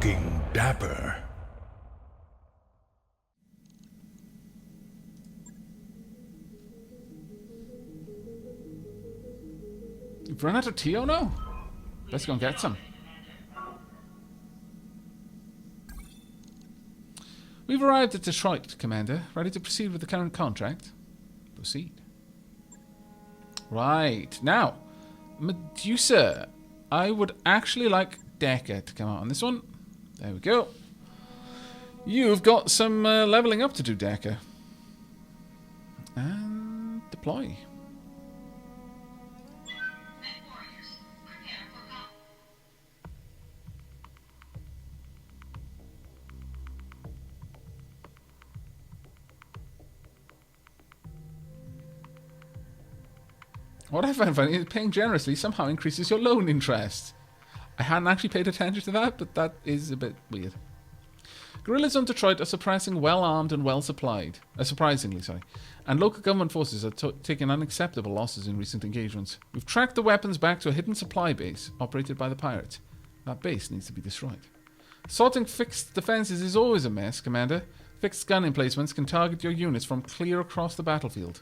Looking dapper. You've run out of Tio now? Let's go and get some. We've arrived at Detroit, Commander. Ready to proceed with the current contract? Proceed. Right. Now, Medusa. I would actually like Decker to come out on this one. There we go. You've got some leveling up to do, Decker. And deploy. What I find funny is paying generously somehow increases your loan interest. I hadn't actually paid attention to that, but that is a bit weird. Guerrillas on Detroit are surprisingly well-armed and well-supplied. Surprisingly, sorry. And local government forces are taking unacceptable losses in recent engagements. We've tracked the weapons back to a hidden supply base operated by the pirates. That base needs to be destroyed. Sorting fixed defenses is always a mess, Commander. Fixed gun emplacements can target your units from clear across the battlefield.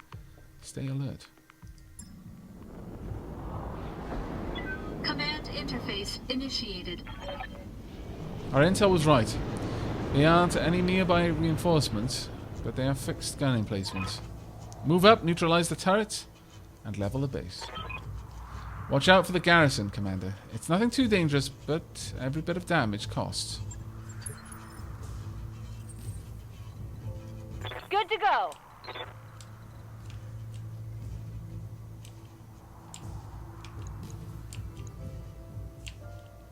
Stay alert. Command interface initiated. Our intel was right. There aren't any nearby reinforcements, but they have fixed gun emplacements. Move up, neutralize the turrets, and level the base. Watch out for the garrison, Commander. It's nothing too dangerous, but every bit of damage costs. Good to go.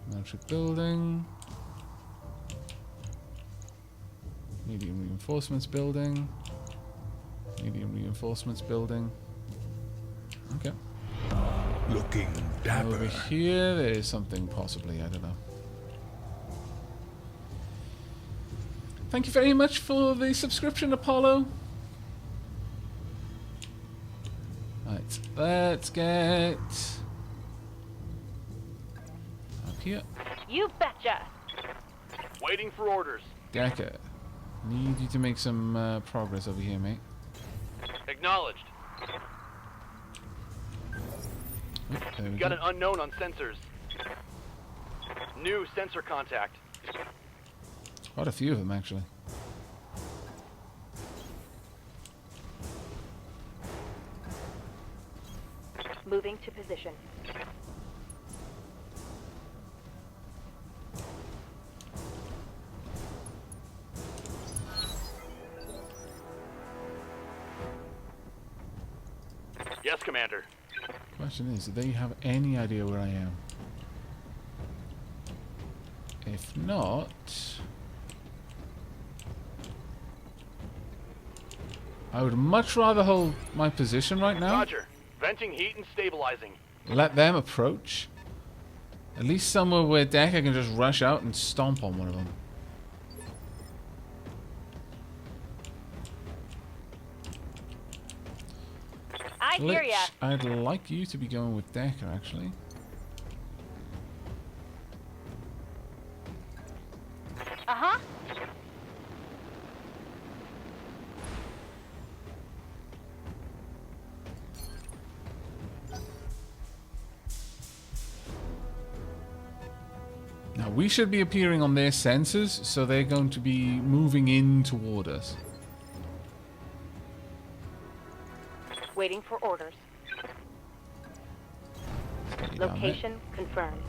Military building. Medium reinforcements building. Medium reinforcements building. Okay. Looking dapper. Over here, there is something possibly, I don't know. Thank you very much for the subscription, Apollo. Right, let's get up here. You betcha. Waiting for orders. Decker, need you to make some progress over here, mate. Acknowledged. Oh, there we Got go. an unknown on sensors. New sensor contact. Quite a few of them, actually. Moving to position. Yes, Commander. Question is, do they have any idea where I am? If not, I would much rather hold my position right now. Roger. Venting heat and stabilizing. Let them approach. At least somewhere where Decker can just rush out and stomp on one of them. I hear ya. I'd like you to be going with Decker, actually. Uh-huh. Now, we should be appearing on their sensors, so they're going to be moving in toward us. Waiting for orders. Get you down there. Location confirmed.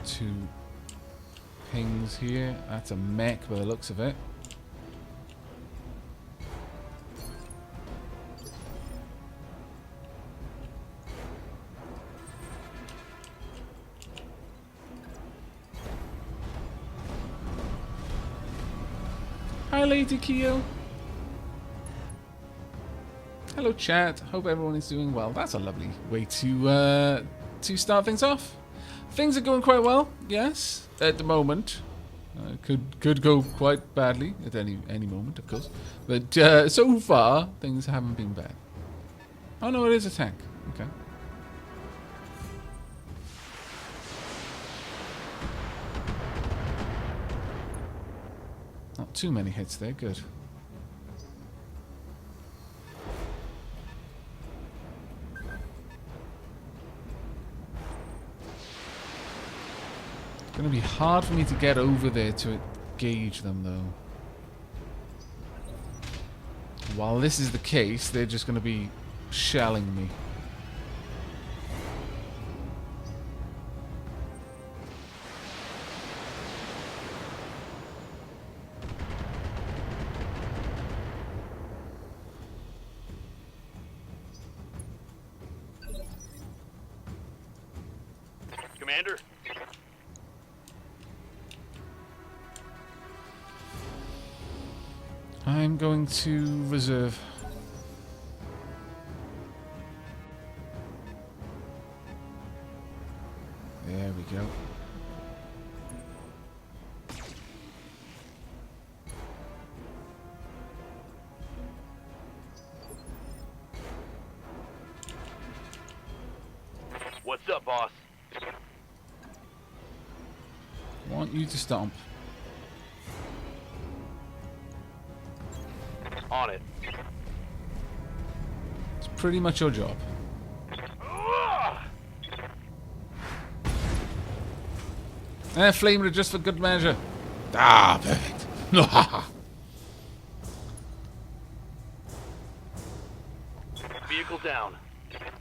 2 pings here. That's a mech by the looks of it. Hi, Lady Keo. Hello, chat. Hope everyone is doing well. That's a lovely way to start things off. Things are going quite well, yes, at the moment. Could go quite badly at any moment, of course. But so far, things haven't been bad. Oh no, it is a tank. Okay. too many hits there. Good. It's going to be hard for me to get over there to gauge them, though. While this is the case, they're just going to be shelling me. Commander? I'm going to reserve. There we go. What's up, boss? Want you to stomp. On it. It's pretty much your job. Flamer just for good measure. Ah, perfect. Vehicle down.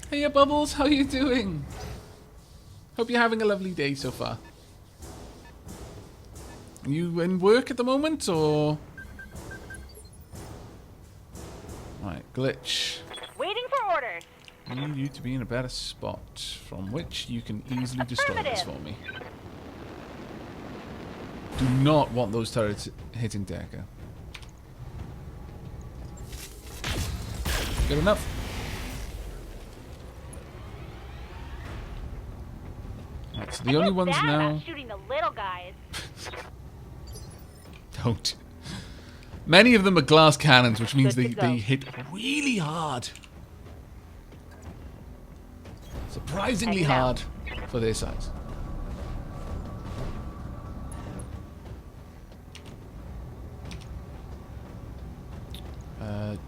Hey, Bubbles, how you doing? Hope you're having a lovely day so far. You in work at the moment, or? Right, glitch. Waiting for orders. I need you to be in a better spot from which you can easily destroy this for me. Do not want those turrets hitting Decker. Good enough. Right, so the only ones bad now. about shooting the little guys. Don't. Many of them are glass cannons, which means Good to they go. hit really hard. Surprisingly Heading hard out. for their size.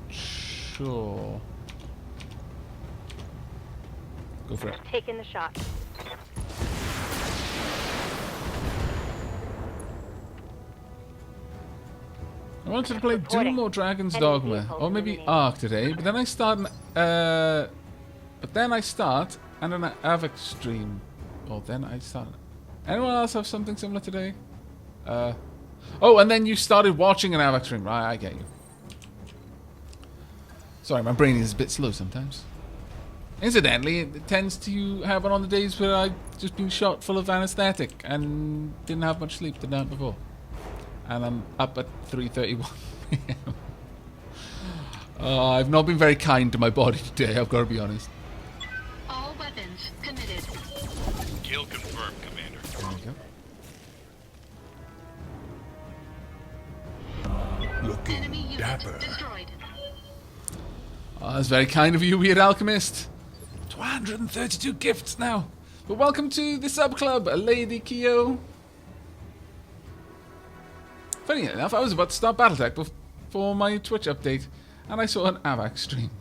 Sure. Go for it. Taking the shot. I wanted to play Reporting. Doom or Dragon's Enemy Dogma, vehicle or maybe eliminated. Ark today, but then I start and an Aavak stream. Or then I start. Anyone else have something similar today? Oh, and then you started watching an Aavak stream. Right, I get you. Sorry, my brain is a bit slow sometimes. Incidentally, it tends to happen on the days where I've just been shot full of anesthetic and didn't have much sleep the night before. And I'm up at 3:31 p.m. I've not been very kind to my body today, I've got to be honest. All weapons committed. Kill confirmed, Commander. There we go. Looking Enemy unit dapper. destroyed. That's very kind of you, Weird Alchemist. 232 gifts now. But welcome to the sub club, Lady Kyo. Funny enough, I was about to start BattleTech before my Twitch update, and I saw an Aavak stream.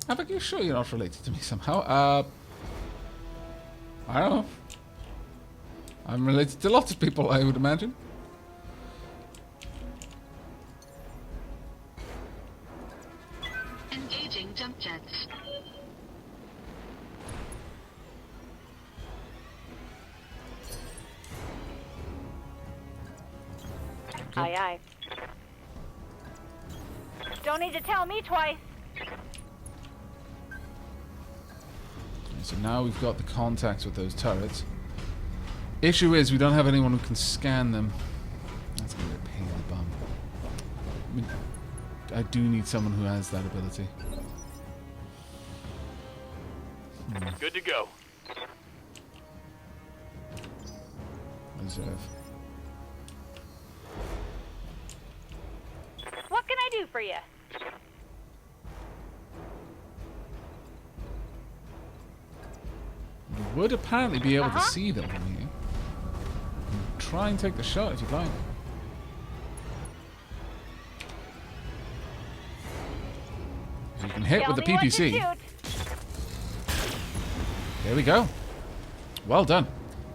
Aavak, you sure you're not related to me somehow? I don't know. I'm related to lots of people, I would imagine. Engaging jump jets. Aye, aye. Don't need to tell me twice. So now we've got the contacts with those turrets. Issue is, we don't have anyone who can scan them. That's going to be a pain in the bum. I mean, I do need someone who has that ability. Good to go. Reserve. What can I do for you? You would apparently be able to see them from here. try and take the shot if you'd like. You can hit Tell with the me what to PPC. shoot. There we go. Well done.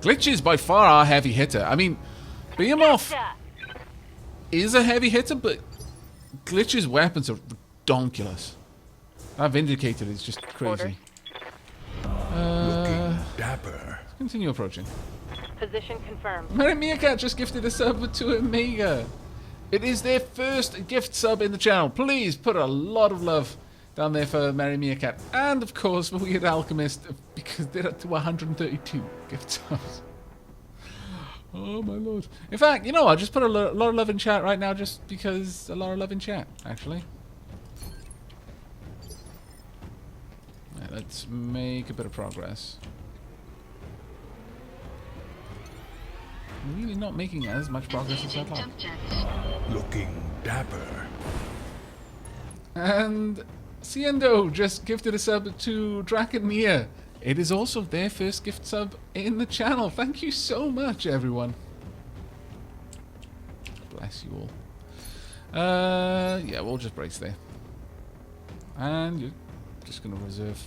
Glitch is by far our heavy hitter. I mean, Behemoth Gotcha. is a heavy hitter, but Glitch's weapons are redonkulous. That Vindicator is just crazy. Looking dapper. Continue approaching. Position confirmed. Mary Meerkat just gifted a sub to Omega. It is their first gift sub in the channel. Please put a lot of love down there for Mary Meerkat. And, of course, for Weird Alchemist, because they're up to 132 gift subs. Oh, my lord. In fact, you know what? Just put a lot of love in chat right now, just because a lot of love in chat, actually. Right, let's make a bit of progress. Really not making as much progress as I'd Engaging like. jump jets. Looking dapper. And Siendo just gifted a sub to Draconeer. It is also their first gift sub in the channel. Thank you so much, everyone. Bless you all. Yeah, we'll just brace there. And you're just going to reserve.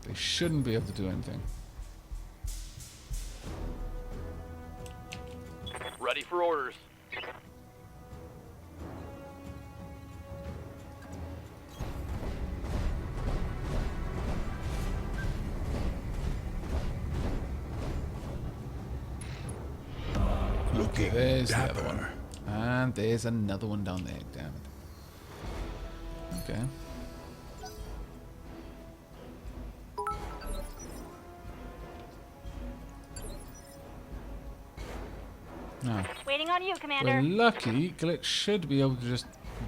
They shouldn't be able to do anything. Ready for orders. Looking There's the other dapper. one. And there's another one down there, damn it. Okay. Now, Waiting on you, we're Commander. lucky. Glitch should be able to just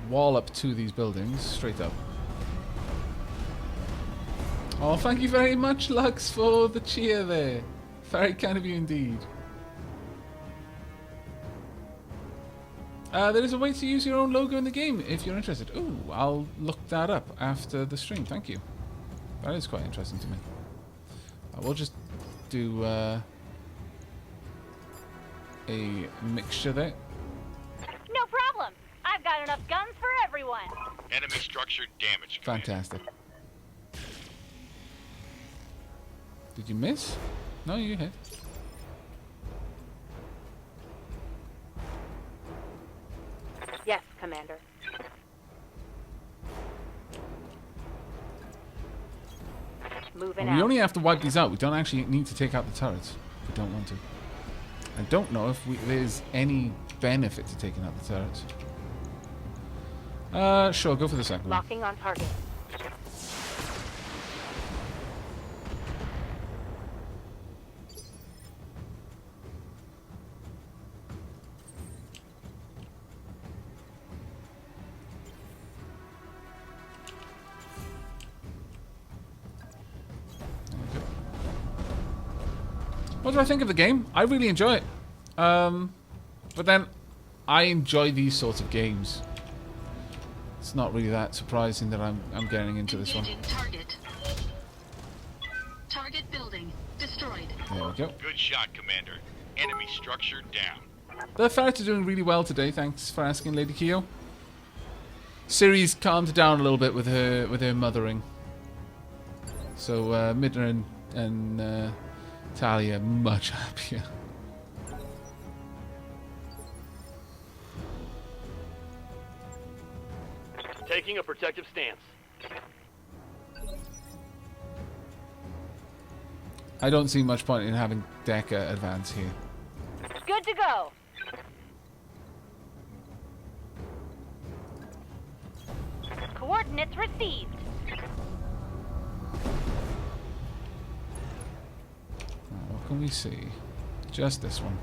wall up to these buildings straight up. Oh, thank you very much, Lux, for the cheer there. Very kind of you indeed. There is a way to use your own logo in the game if you're interested. Ooh, I'll look that up after the stream. Thank you. That is quite interesting to me. We'll just do a mixture there. No problem. I've got enough guns for everyone. Enemy structure damaged. Commander. Fantastic. Did you miss? No, you hit. Yes, Commander. Moving We out. only have to wipe these out. We don't actually need to take out the turrets. We don't want to. I don't know if there's any benefit to taking out the turrets. Sure, go for the second one. Locking on target. What do I think of the game? I really enjoy it. But then, I enjoy these sorts of games. It's not really that surprising that I'm getting into this one. Engaging target. Target building destroyed. There we go. Good shot, Commander. Enemy structure down. The ferrets are doing really well today. Thanks for asking, Lady Keo. Siri's calmed down a little bit with her mothering. So Midna and Talia are much happier. Taking a protective stance. I don't see much point in having Deca advance here. Good to go. Coordinates received. What can we see? Just this one.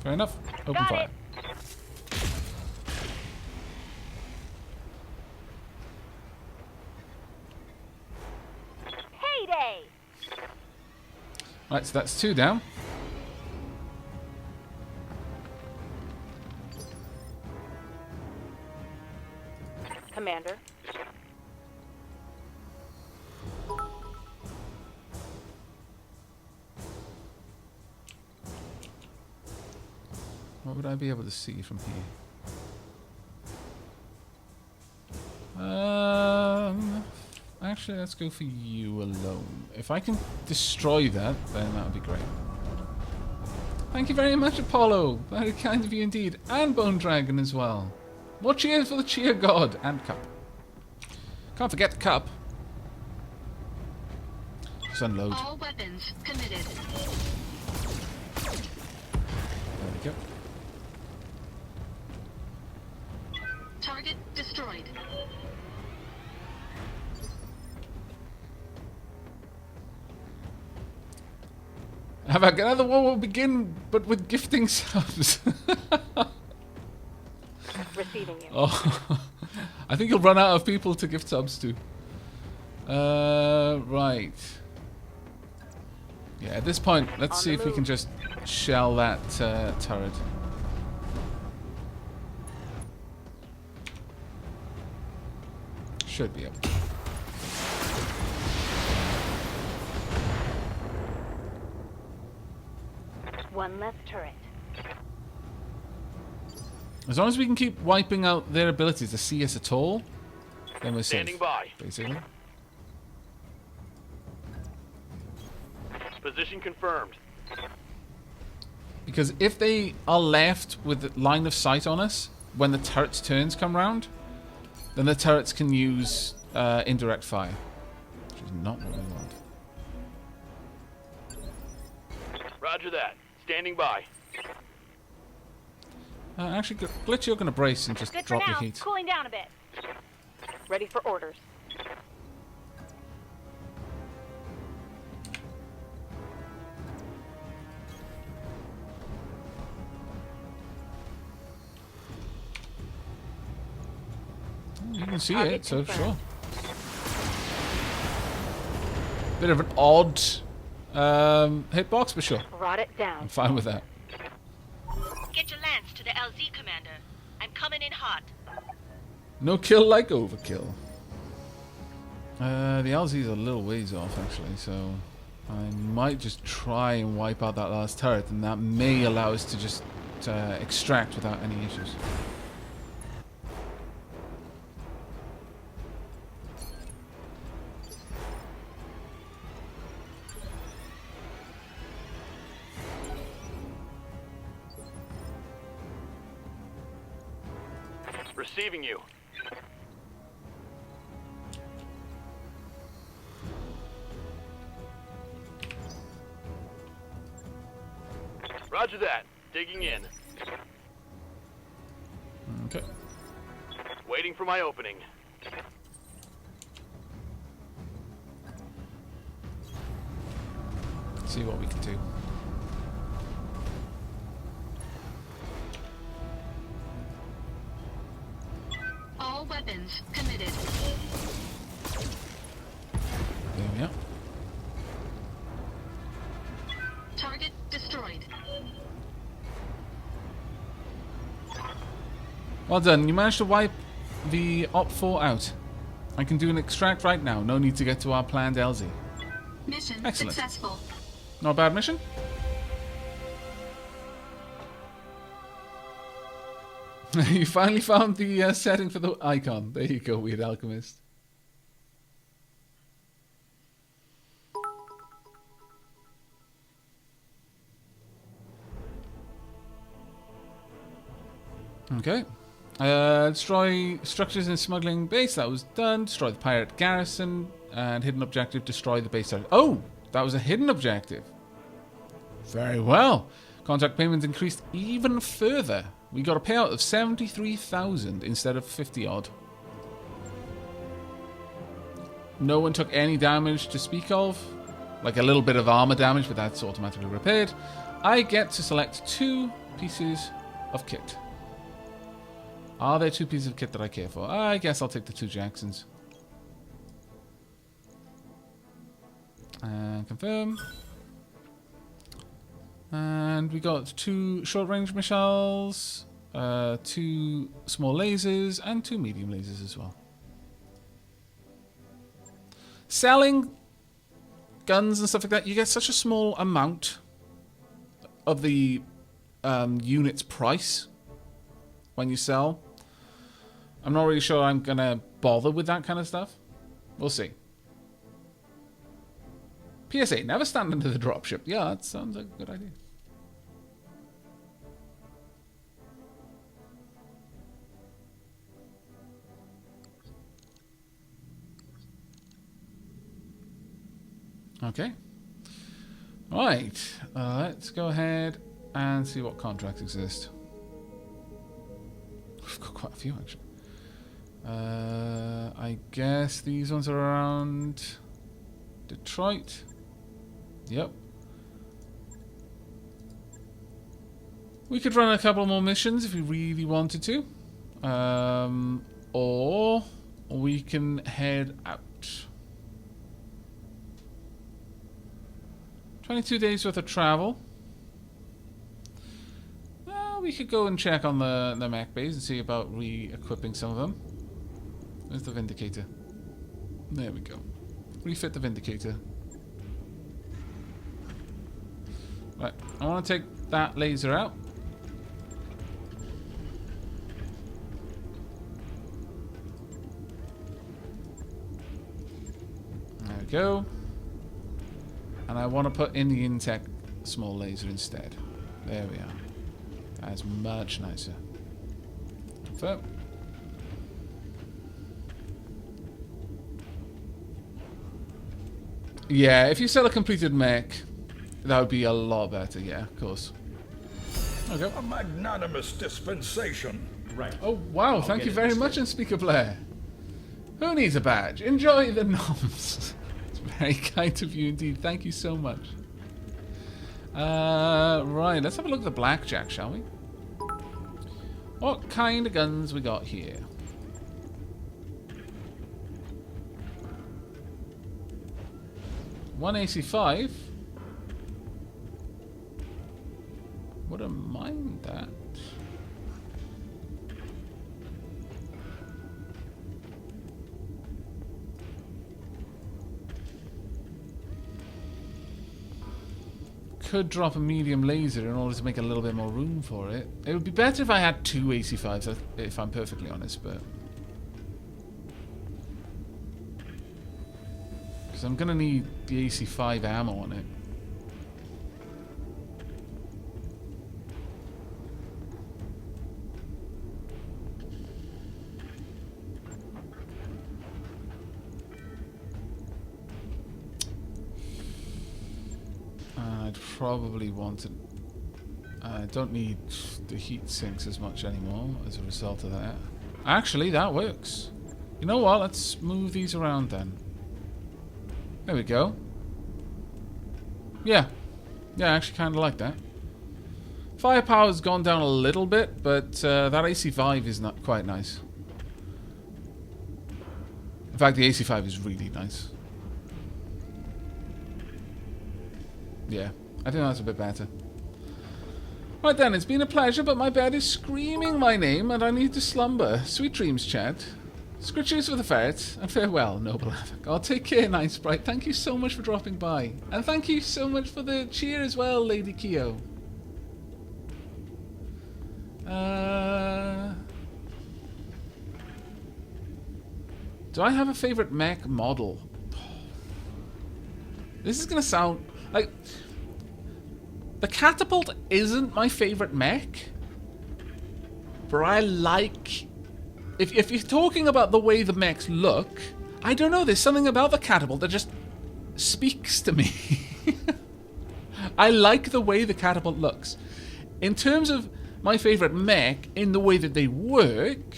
Fair enough. Open Got fire. it. Heyday. Right, so that's 2 down. Commander. would I be able to see from here? Actually, let's go for you alone. If I can destroy that, then that would be great. Thank you very much, Apollo. Very kind of you indeed. And Bone Dragon as well. More cheers for the cheer god. And cup. Can't forget the cup. Just unload. All weapons committed. There we go. Target destroyed. Aavak, another war will begin, but with gifting subs. Receiving you. Oh, I think you'll run out of people to gift subs to. Right. Yeah, at this point, let's see if we can just shell that turret. Should be able to. One less turret. As long as we can keep wiping out their abilities to see us at all, then we're Standing safe, by. basically. Position confirmed. Because if they are left with line of sight on us when the turret's turns come round, then the turrets can use indirect fire, which is not what we want. Roger that. Standing by. Actually, Glitch, you're going to brace and just Good for drop your now. heat. Cooling down a bit. Ready for orders. You can see Target it, so confirmed. sure. Bit of an odd hitbox, but sure. Brought it down. I'm fine with that. Get your lance to the LZ, Commander. I'm coming in hot. No kill like overkill. The LZ is a little ways off, actually, so I might just try and wipe out that last turret, and that may allow us to just extract without any issues. Receiving you. Roger that. Digging in. Okay. Waiting for my opening. See what we can do. All weapons committed. There we are. Target destroyed. Well done. You managed to wipe the Op4 out. I can do an extract right now. No need to get to our planned LZ. Mission Excellent. successful. Not a bad mission. You finally found the setting for the icon. There you go, Weird Alchemist. Okay. Destroy structures in smuggling base. That was done. Destroy the pirate garrison. And hidden objective, destroy the base. Oh, that was a hidden objective. Very well. Contract payments increased even further. We got a payout of 73,000 instead of 50 odd. No one took any damage to speak of. Like a little bit of armor damage, but that's automatically repaired. I get to select 2 pieces of kit. Are there 2 pieces of kit that I care for? I guess I'll take the 2 Jacksons. And confirm. And we got 2 short-range missiles, 2 small lasers, and 2 medium lasers as well. Selling guns and stuff like that, you get such a small amount of the units price when you sell. I'm not really sure I'm going to bother with that kind of stuff. We'll see. PSA, never stand under the dropship. Yeah, that sounds like a good idea. Okay. Right. Let's go ahead and see what contracts exist. We've got quite a few, actually. I guess these ones are around Detroit. Yep. We could run a couple more missions if we really wanted to. Or we can head out. 22 days worth of travel. We could go and check on the mech base and see about re-equipping some of them. Where's the Vindicator? There we go. Refit the Vindicator. Right, I want to take that laser out. There we go. And I want to put in the Intech small laser instead. There we are. That's much nicer. So. Yeah, if you sell a completed mech, that would be a lot better. Yeah, of course. Okay. A magnanimous dispensation. Right. Oh, wow. Thank you very much, Unspeaker Blair. Who needs a badge? Enjoy the noms. It's very kind of you indeed. Thank you so much. Right, let's have a look at the blackjack, shall we? What kind of guns we got here? One AC5. Wouldn't mind that. Could drop a medium laser in order to make a little bit more room for it. It would be better if I had two AC5s, if I'm perfectly honest, but... because I'm going to need the AC5 ammo on it. I'd probably want it. I don't need the heat sinks as much anymore as a result of that. Actually, that works. You know what? Let's move these around then. There we go. Yeah. Yeah, I actually kind of like that. Firepower's gone down a little bit, but that AC5 is not quite nice. In fact, the AC5 is really nice. Yeah, I think that's a bit better. Right then, it's been a pleasure, but my bed is screaming my name and I need to slumber. Sweet dreams, Chad. Scritches for the ferret, and farewell, noble Aavak. Oh, take care, Night Sprite. Thank you so much for dropping by. And thank you so much for the cheer as well, Lady Keo. Do I have a favorite mech model? This is going to sound... like, the catapult isn't my favorite mech, but I like... If you're talking about the way the mechs look, I don't know, there's something about the catapult that just speaks to me. I like the way the catapult looks. In terms of my favorite mech, in the way that they work,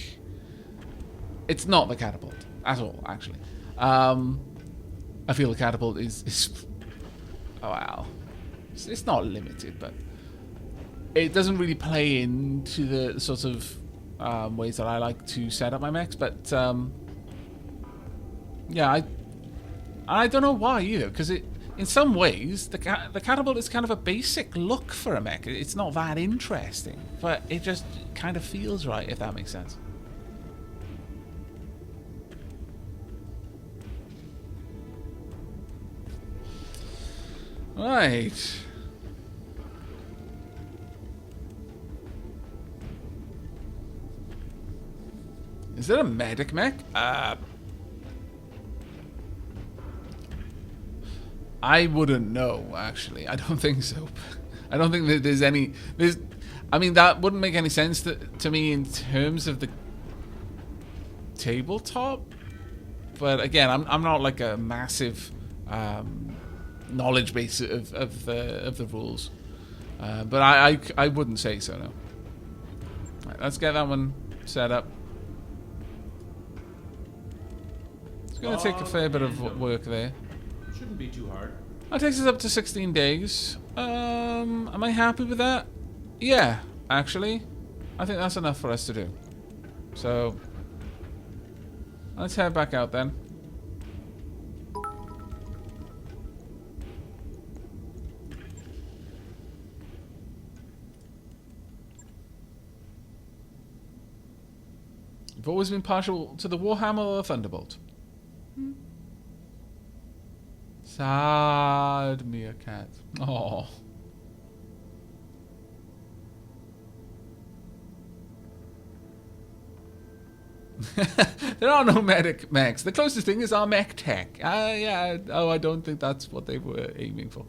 it's not the catapult at all, actually. I feel the catapult is oh, wow. It's not limited, but it doesn't really play into the sort of ways that I like to set up my mechs. But yeah, I don't know why either, because in some ways the catapult is kind of a basic look for a mech. It's not that interesting, but it just kind of feels right, if that makes sense. Right. Is there a medic mech? I wouldn't know, actually. I don't think so. I don't think that there's any... I mean, that wouldn't make any sense to me in terms of the tabletop. But again, I'm not like a massive knowledge base of the rules. But I wouldn't say so, no. Right, let's get that one set up. It's going to take a fair bit of work there. Shouldn't be too hard. That takes us up to 16 days. Am I happy with that? Yeah, actually. I think that's enough for us to do. So, let's head back out then. You've always been partial to the Warhammer or the Thunderbolt. Sad meerkat. Oh. There are no mechs. The closest thing is our MechTech. Yeah. Oh, I don't think that's what they were aiming for.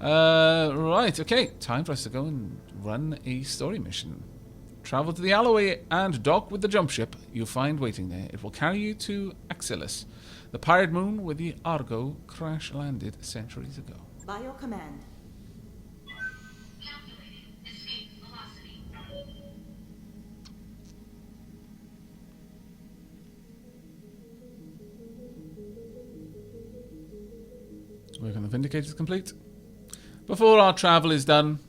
Right. Okay. Time for us to go and run a story mission. Travel to the Alloway and dock with the jump ship you find waiting there. It will carry you to Axilus, the pirate moon where the Argo crash-landed centuries ago. By your command. Calculating escape velocity. Work on the Vindicator is complete. Before our travel is done,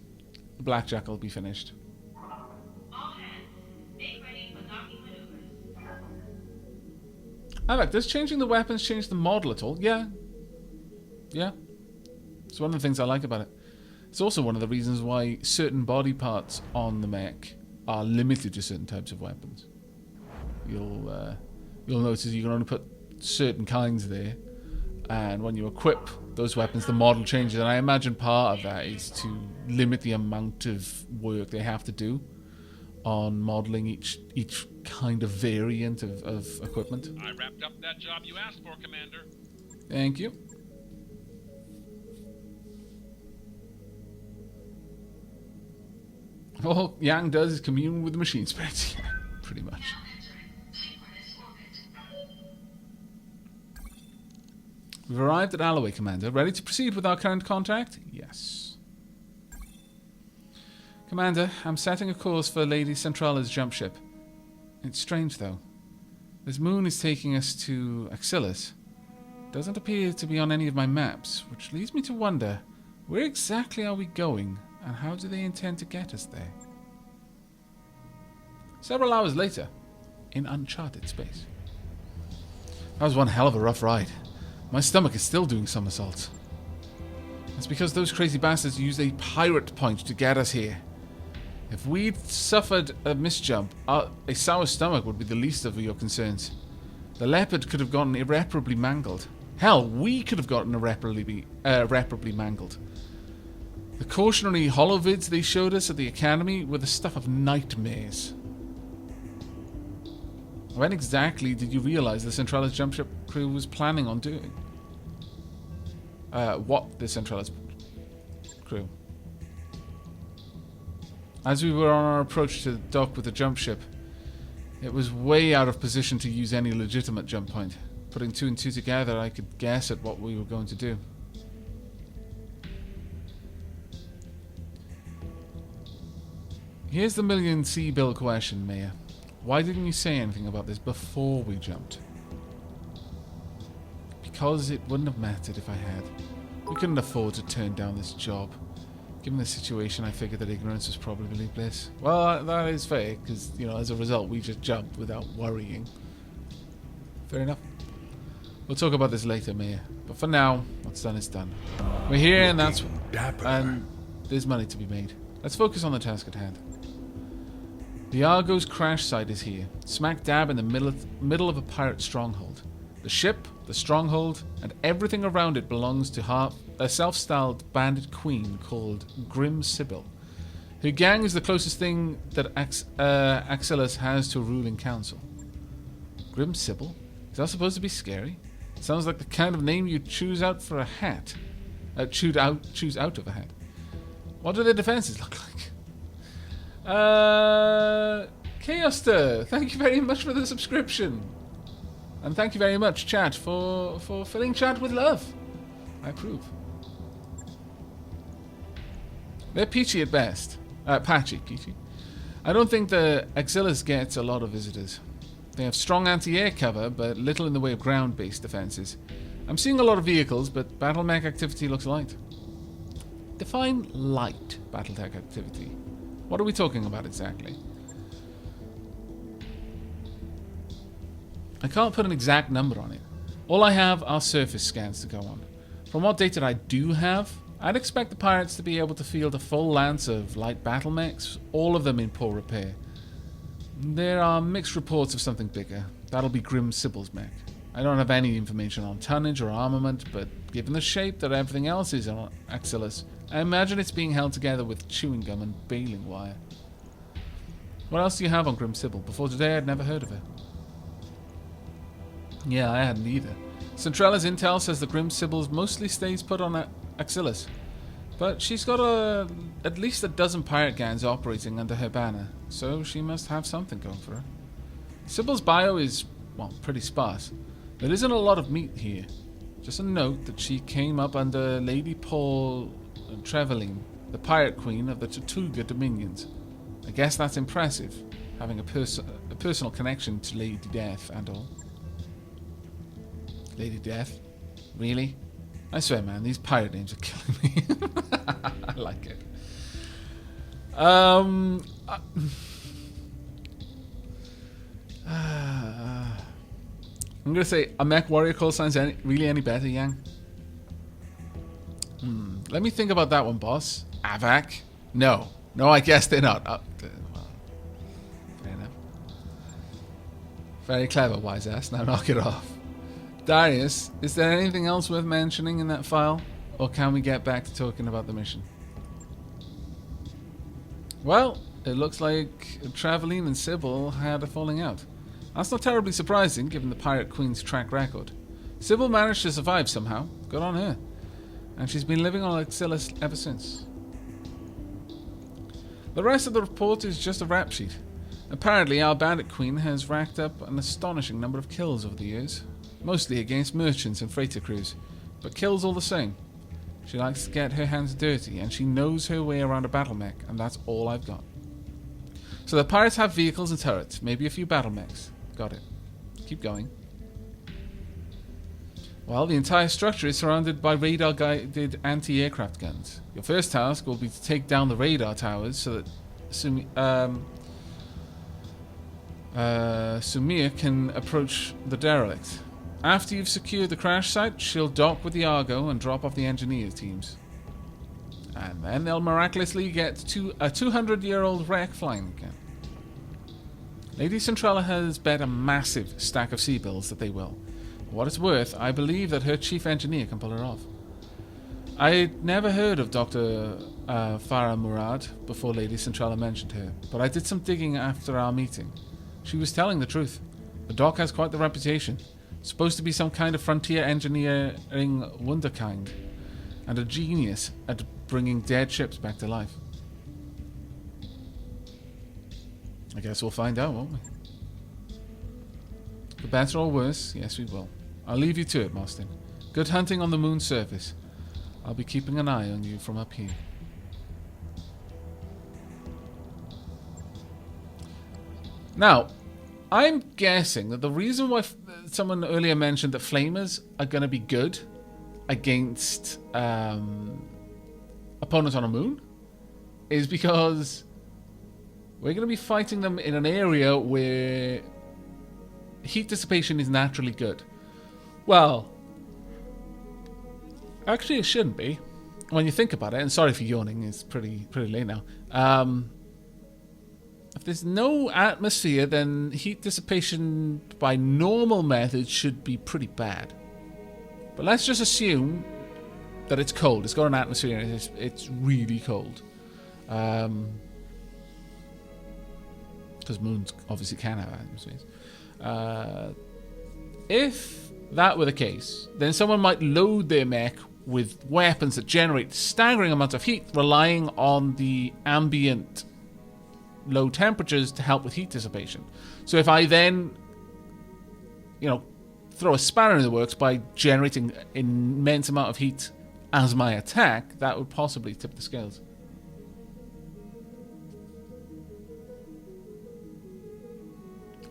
the Blackjack will be finished. All hands, make ready for docking maneuvers. Aavak, does changing the weapons change the model at all? Yeah. Yeah. It's one of the things I like about it. It's also one of the reasons why certain body parts on the mech are limited to certain types of weapons. You'll notice you can only put certain kinds there, and when you equip those weapons, the model changes. And I imagine part of that is to limit the amount of work they have to do on modeling each kind of variant of equipment. I wrapped up that job you asked for, Commander. Thank you. All Yang does is commune with the machine spirits. Yeah, pretty much. We've arrived at Alloway, Commander. Ready to proceed with our current contract? Yes. Commander, I'm setting a course for Lady Centrala's jump ship. It's strange, though. This moon is taking us to Axilus. Doesn't appear to be on any of my maps, which leads me to wonder, where exactly are we going, and how do they intend to get us there? Several hours later, in uncharted space. That was one hell of a rough ride. My stomach is still doing somersaults. It's because those crazy bastards used a pirate point to get us here. If we'd suffered a misjump, a sour stomach would be the least of your concerns. The Leopard could have gotten irreparably mangled. Hell, we could have gotten irreparably mangled. The cautionary holovids they showed us at the Academy were the stuff of nightmares. When exactly did you realize the Centrala's jump ship crew was planning on doing? What the Centrala's crew? As we were on our approach to the dock with the jump ship, it was way out of position to use any legitimate jump point. Putting two and two together, I could guess at what we were going to do. Here's the million C-bill question, Mayor. Why didn't you say anything about this before we jumped? Because it wouldn't have mattered if I had. We couldn't afford to turn down this job. Given the situation, I figured that ignorance was probably bliss. Well, that is fair, because, you know, as a result, we just jumped without worrying. Fair enough. We'll talk about this later, Mayor. But for now, what's done is done. We're here, and that's... Dapper. And there's money to be made. Let's focus on the task at hand. The Argo's crash site is here, smack dab in the middle of a pirate stronghold. The ship, the stronghold, and everything around it belongs to a self-styled bandit queen called Grim Sybil. Her gang is the closest thing that Axilus has to a ruling council. Grim Sybil? Is that supposed to be scary? Sounds like the kind of name you'd choose out for a hat. Choose out of a hat. What do their defenses look like? Chaoster, thank you very much for the subscription. And thank you very much, chat, for filling chat with love. I approve. They're peachy at best. Patchy, peachy. I don't think the Axillus gets a lot of visitors. They have strong anti-air cover, but little in the way of ground-based defenses. I'm seeing a lot of vehicles, but BattleMech activity looks light. Define light BattleTech activity. What are we talking about exactly? I can't put an exact number on it. All I have are surface scans to go on. From what data I do have, I'd expect the pirates to be able to field a full lance of light BattleMechs, all of them in poor repair. There are mixed reports of something bigger. That'll be Grim Sybil's mech. I don't have any information on tonnage or armament, but given the shape that everything else is on Axillus, I imagine it's being held together with chewing gum and baling wire. What else do you have on Grim Sybil? Before today, I'd never heard of her. Yeah, I hadn't either. Centrala's intel says the Grim Sybil mostly stays put on Axillus, but she's got at least a dozen pirate gangs operating under her banner, so she must have something going for her. Sybil's bio is, well, pretty sparse. There isn't a lot of meat here. Just a note that she came up under Lady Paul Trevelyan, the pirate queen of the Tortuga Dominions. I guess that's impressive, having a personal connection to Lady Death and all. Lady Death? Really? I swear, man, these pirate names are killing me. I like it. I'm gonna say a MechWarrior call signs really any better, Yang? Let me think about that one, boss. Aavak? No, I guess they're not. Well, fair enough. Very clever, wise ass. Now knock it off. Darius, is there anything else worth mentioning in that file? Or can we get back to talking about the mission? Well, it looks like Trevelyan and Sybil had a falling out. That's not terribly surprising, given the Pirate Queen's track record. Sybil managed to survive somehow. Good on her. And she's been living on Axillus ever since. The rest of the report is just a rap sheet. Apparently, our Bandit Queen has racked up an astonishing number of kills over the years. Mostly against merchants and freighter crews, but kills all the same. She likes to get her hands dirty, and she knows her way around a BattleMech, and that's all I've got. So the pirates have vehicles and turrets, maybe a few BattleMechs. Got it. Keep going. Well, the entire structure is surrounded by radar-guided anti-aircraft guns. Your first task will be to take down the radar towers so that Sumia can approach the derelict. After you've secured the crash site, she'll dock with the Argo and drop off the engineer teams. And then they'll miraculously get to a 200-year-old wreck flying again. Lady Centrala has bet a massive stack of sea bills that they will. For what it's worth, I believe that her chief engineer can pull her off. I'd never heard of Dr. Farah Murad before Lady Centrala mentioned her, but I did some digging after our meeting. She was telling the truth. The dock has quite the reputation. Supposed to be some kind of frontier engineering wunderkind, and a genius at bringing dead ships back to life. I guess we'll find out, won't we? For better or worse, yes we will. I'll leave you to it, Mostyn. Good hunting on the moon's surface. I'll be keeping an eye on you from up here. Now, I'm guessing that the reason why someone earlier mentioned that flamers are going to be good against opponents on a moon is because we're going to be fighting them in an area where heat dissipation is naturally good. Well, actually it shouldn't be when you think about it, and sorry for yawning, it's pretty late now. If there's no atmosphere, then heat dissipation by normal methods should be pretty bad. But let's just assume that it's cold. It's got an atmosphere and it's really cold. Because moons obviously can have atmospheres. If that were the case, then someone might load their mech with weapons that generate staggering amounts of heat, relying on the ambient low temperatures to help with heat dissipation. So if I then, throw a spanner in the works by generating an immense amount of heat as my attack, that would possibly tip the scales.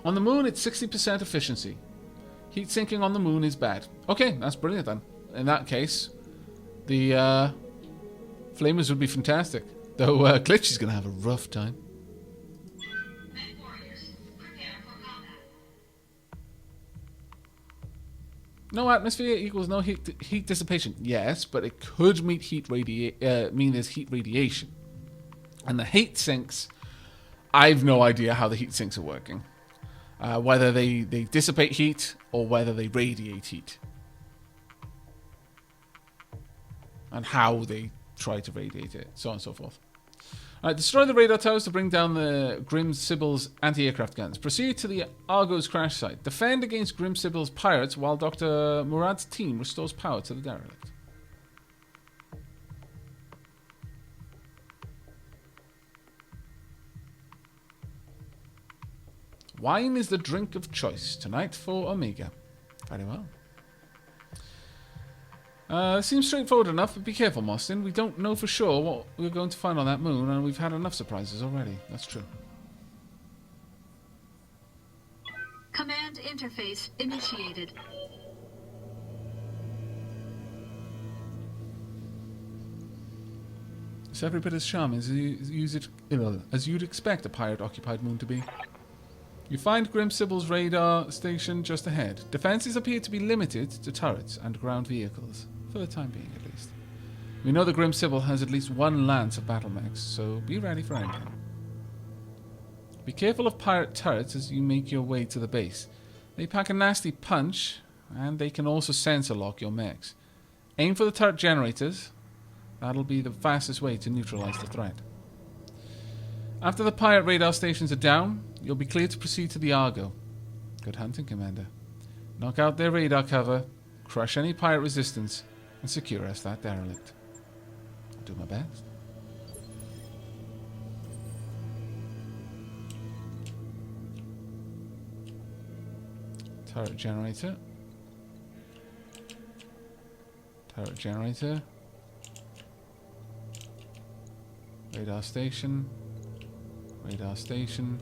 On the moon, it's 60% efficiency. Heat sinking on the moon is bad. Okay, that's brilliant then. In that case, the flamers would be fantastic. Though Glitch is going to have a rough time. MechWarriors, prepare for combat. No atmosphere equals no heat dissipation. Yes, but it could mean there's heat radiation. And the heat sinks, I've no idea how the heat sinks are working. Whether they dissipate heat or whether they radiate heat. And how they try to radiate it, so on and so forth. Alright, destroy the radar towers to bring down the Grim Sybil's anti-aircraft guns. Proceed to the Argo's crash site. Defend against Grim Sybil's pirates while Dr. Murad's team restores power to the derelict. Wine is the drink of choice tonight for Omega. Very well. Seems straightforward enough, but be careful, Mostyn. We don't know for sure what we're going to find on that moon, and we've had enough surprises already. That's true. Command interface initiated. It's every bit as charming as you'd expect a pirate-occupied moon to be. You find Grim Sybil's radar station just ahead. Defenses appear to be limited to turrets and ground vehicles, for the time being at least. We know the Grim Sybil has at least one lance of BattleMechs, so be ready for anything. Be careful of pirate turrets as you make your way to the base. They pack a nasty punch, and they can also sensor lock your mechs. Aim for the turret generators. That'll be the fastest way to neutralize the threat. After the pirate radar stations are down, you'll be cleared to proceed to the Argo. Good hunting, Commander. Knock out their radar cover, crush any pirate resistance, and secure us that derelict. I'll do my best. Turret generator. Turret generator. Radar station. Radar station.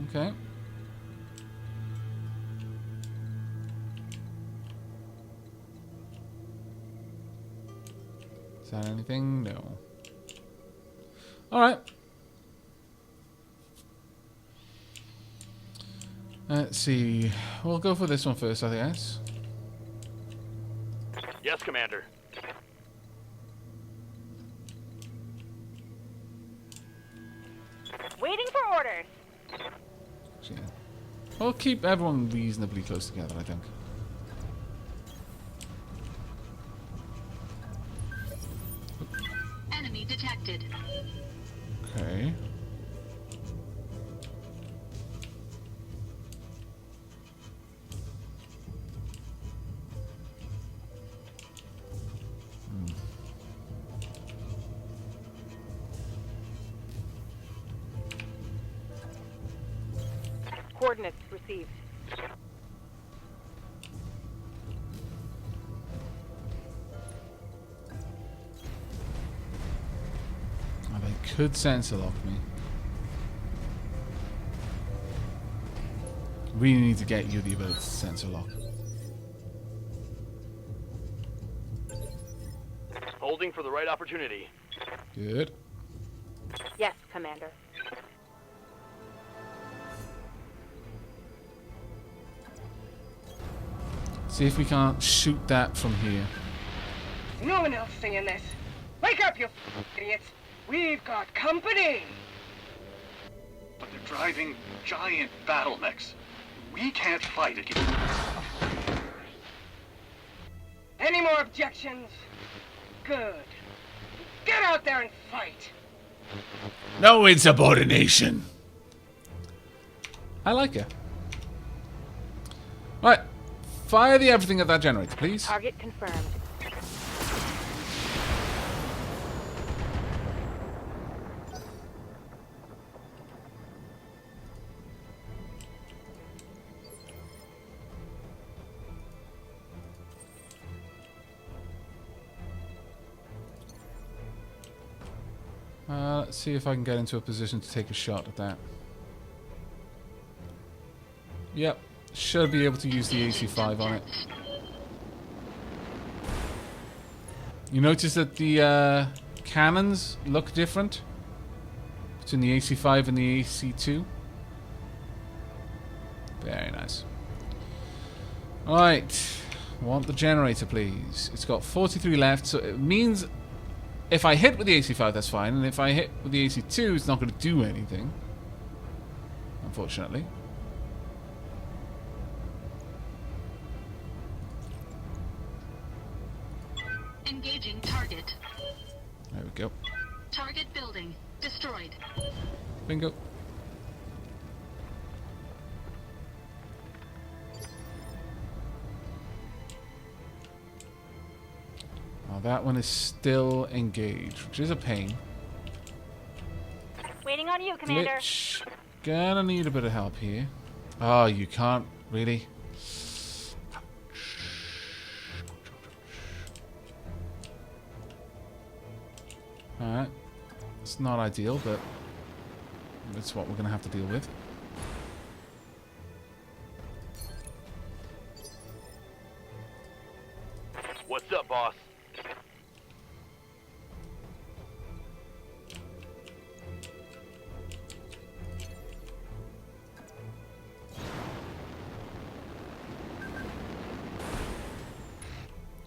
Okay. Is that anything? No. Alright. Let's see. We'll go for this one first, I guess. Yes, Commander. Waiting for orders. Yeah. We'll keep everyone reasonably close together, I think. Enemy detected. Okay. Coordinates received. Oh, they could sensor lock me. We need to get you the ability to sensor lock. Holding for the right opportunity. Good. Yes, Commander. See if we can't shoot that from here. No one else singing this. Wake up, you idiots. We've got company. But they're driving giant BattleMechs. We can't fight against them. Any more objections? Good. Get out there and fight. No insubordination. I like her. Right. Fire the everything at that generator, please. Target confirmed. Let's see if I can get into a position to take a shot at that. Yep. Should be able to use the AC-5 on it. You notice that the cannons look different between the AC-5 and the AC-2? Very nice. Alright. Want the generator, please. It's got 43 left, so it means if I hit with the AC-5, that's fine. And if I hit with the AC-2, it's not going to do anything. Unfortunately. Engaging target. There we go. Target building destroyed. Bingo. Now that one is still engaged, which is a pain. Waiting on you, Commander. Glitch. Gonna need a bit of help here. Oh, you can't really. Alright. It's not ideal, but it's what we're gonna have to deal with. What's up, boss?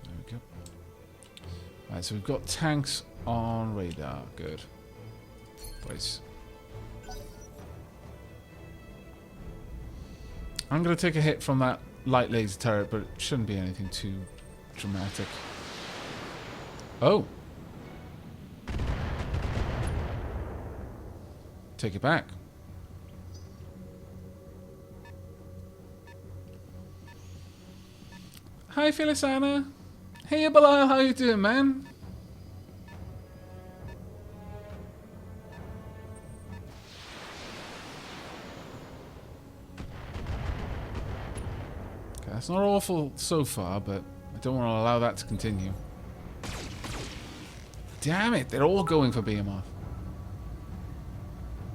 There we go. Alright, so we've got tanks on radar. Good. Brace. I'm going to take a hit from that light laser turret, but it shouldn't be anything too dramatic. Oh. Take it back. Hi, Felisana. Hey, Belial, how you doing, man? Okay, that's not awful so far, but I don't want to allow that to continue. Damn it, they're all going for Behemoth.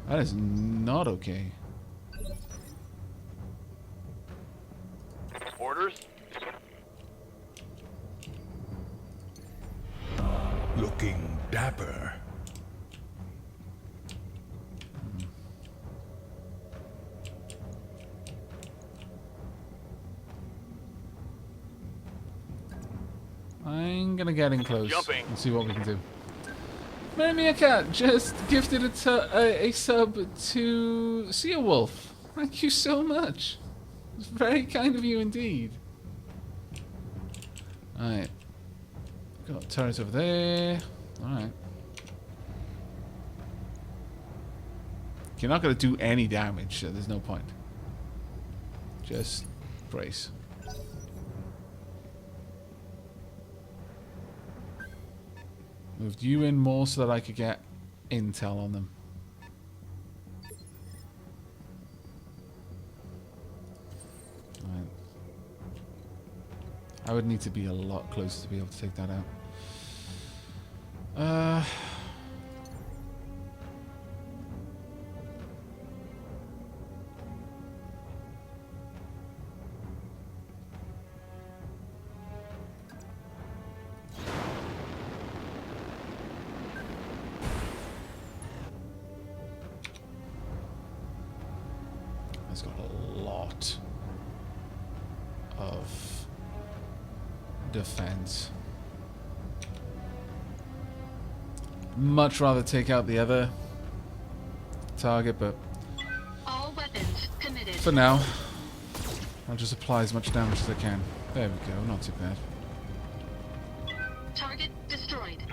That is not okay. Orders? Looking dapper. I'm gonna get in close Jumping. and see what we can do. Cat just gifted a sub to Seawolf. Thank you so much. It's very kind of you indeed. Alright. Got turrets over there. Alright. You're not going to do any damage, so there's no point. Just brace. Moved you in more so that I could get intel on them. Alright. I would need to be a lot closer to be able to take that out. It's got a lot of defense. Much rather take out the other target, but All weapons committed. for now, I'll just apply as much damage as I can. There we go, not too bad. Target destroyed.